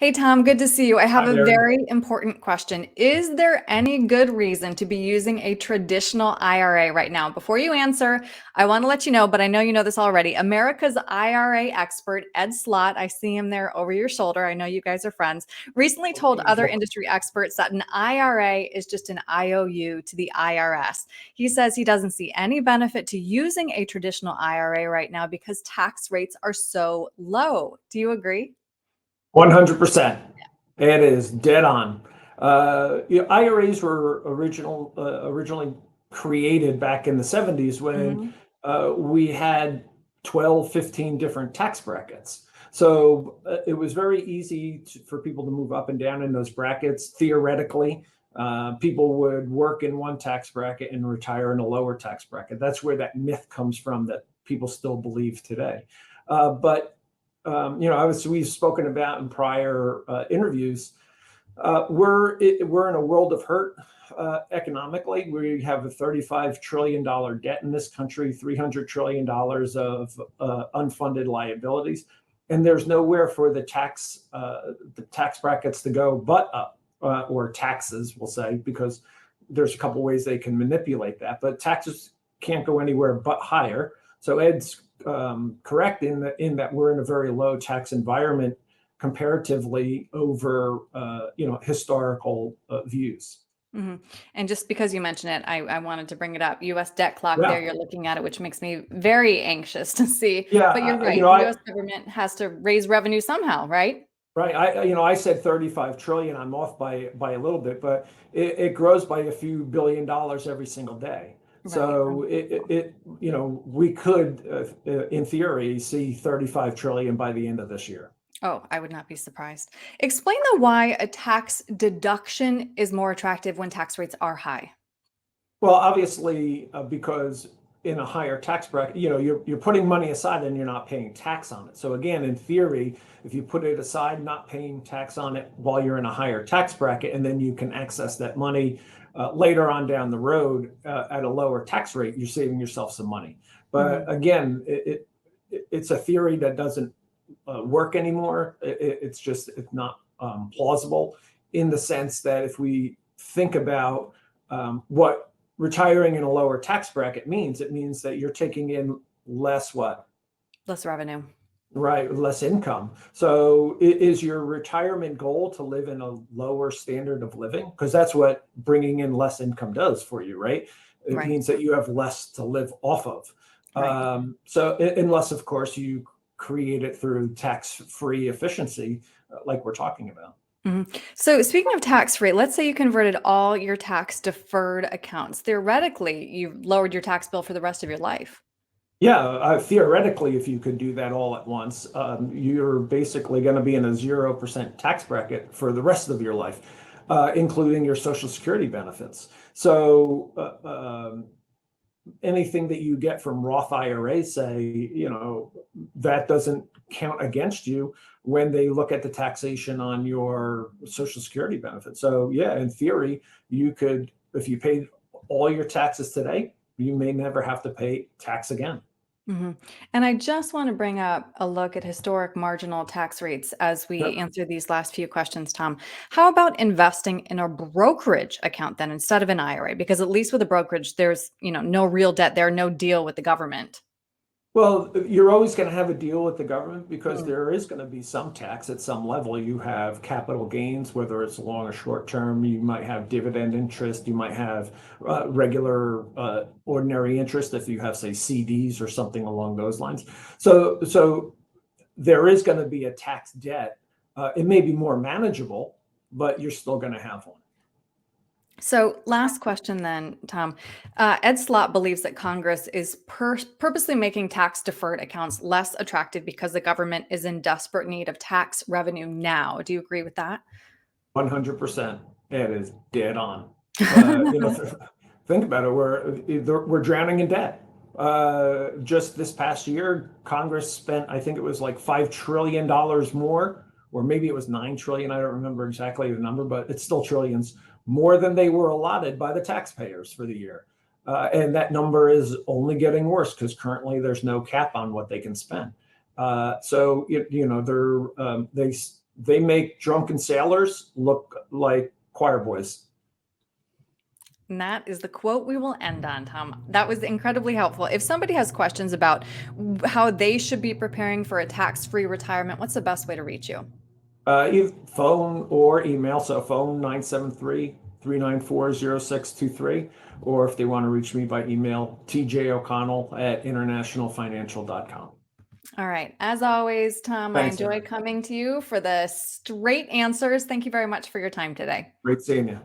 Hey, Tom, good to see you. I have Hi a there. very important question. Is there any good reason to be using a traditional IRA right now? Before you answer, I want to let you know, but I know you know this already. America's IRA expert, Ed Slott, I see him there over your shoulder. I know you guys are friends, recently told Okay, other well, industry experts that an IRA is just an IOU to the IRS. He says he doesn't see any benefit to using a traditional IRA right now because tax rates are so low. Do you agree? 100%. It is dead on. IRAs were originally created back in the 70s when Mhm. we had 12, 15 different tax brackets. So it was very easy for people to move up and down in those brackets. Theoretically, people would work in one tax bracket and retire in a lower tax bracket. That's where that myth comes from that people still believe today. But we've spoken about in prior interviews. We're in a world of hurt economically. We have a $35 trillion debt in this country, $300 trillion of unfunded liabilities, and there's nowhere for the tax brackets to go but up, or taxes, we'll say, because there's a couple ways they can manipulate that. But taxes can't go anywhere but higher. So Ed's correct in that we're in a very low tax environment comparatively over historical views. Mhm. And just because you mentioned it, I wanted to bring it up. US debt clock there, Yeah, you're looking at it, which makes me very anxious to see. yeah. But you're I, you right. know, The I US government has to raise revenue somehow, right? right. I said 35 trillion. I'm off by a little bit, but it grows by a few billion dollars every single day. Right. So we could, in theory, see 35 trillion by the end of this year. Oh, I would not be surprised. Explain though why a tax deduction is more attractive when tax rates are high. Well, obviously, because in a higher tax bracket, you're putting money aside and you're not paying tax on it. So again, in theory, if you put it aside, not paying tax on it while you're in a higher tax bracket, and then you can access that money later on down the road at a lower tax rate, you're saving yourself some money. But Mhm. again, it's a theory that doesn't work anymore. It's not plausible in the sense that if we think about what retiring in a lower tax bracket means, it means that you're taking in less what? Less revenue. Right, less income. So is your retirement goal to live in a lower standard of living? Because that's what bringing in less income does for you, right? It Right. means that you have less to live off of. Right. Unless, of course, you create it through tax-free efficiency, like we're talking about. Mhm. So speaking of tax rate, let's say you converted all your tax deferred accounts. Theoretically, you lowered your tax bill for the rest of your life. Yeah, theoretically, if you could do that all at once, you're basically going to be in a 0% tax bracket for the rest of your life, including your Social Security benefits. So anything that you get from Roth IRAs, say, that doesn't count against you when they look at the taxation on your Social Security benefits. So yeah, in theory, you could, if you paid all your taxes today, you may never have to pay tax again. Mhm. And I just want to bring up a look at historic marginal tax rates as we Yep. answer these last few questions, Tom. How about investing in a brokerage account then instead of an IRA? Because at least with a brokerage, there's, no real debt there, no deal with the government. Well, you're always going to have a deal with the government because Mm. there is going to be some tax at some level. You have capital gains, whether it's long or short term. You might have dividend interest. You might have regular ordinary interest if you have, say, CDs or something along those lines. So there is going to be a tax debt. It may be more manageable, but you're still going to have one. So, last question then, Tom. Ed Slott believes that Congress is purposely making tax deferred accounts less attractive because the government is in desperate need of tax revenue now. Do you agree with that? 100%. It is dead on. Uh, you know, th- think about it. We're drowning in debt. Just this past year, Congress spent, I think it was like $5 trillion more, or maybe it was 9 trillion. I don't remember exactly the number, but it's still trillions more than they were allotted by the taxpayers for the year. And that number is only getting worse because currently there's no cap on what they can spend. So they're they make drunken sailors look like choir boys. And that is the quote we will end on, Tom. That was incredibly helpful. If somebody has questions about how they should be preparing for a tax-free retirement, what's the best way to reach you? Either phone or email. So phone 973-394-0623. Or if they want to reach me by email, tjoconnell@internationalfinancial.com. All right. As always, Tom, I Thanks, enjoy Anna. coming to you for the straight answers. Thank you very much for your time today. Great seeing you.